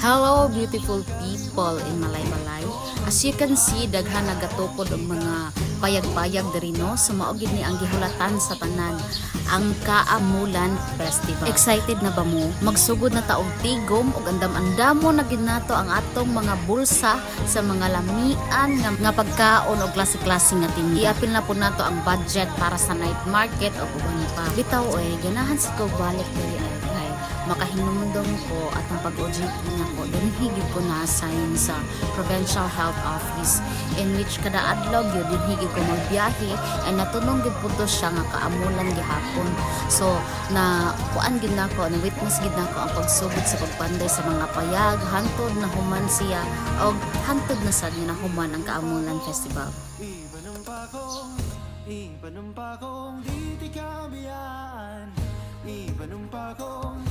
Hello beautiful people in Malaybalay. As you can see, daghan nagatukod og mga payag-payag diri no. Sumaog ni ang gihulatan sa tanan, ang Kaamulan Festival. Excited na ba mo? Magsugod na taog tigom ug andam-andamo na gid nato ang atong mga bulsa sa mga lamian nga pagkaon og klase-klase nga tinda. Iapil na po nato ang budget para sa night market o uban pa. Bitaw ganahan sa ko balik diri ay makahinumdum ko at ang pag-OJT na ko dinhigid ko na assign sa Provincial Health Office in which kada adlaw gyud dinhigid ko magbiyahe and natunong gid puto siya nga kaamulan gihapon. So na kuan gid nako, na witness gid nako ang pagsugod sa pagpanday sa mga payag hantod na human siya og hantod na sad na human ang Kaamulan Festival. Ipanumpakong di tikabiyaan, ipanumpakong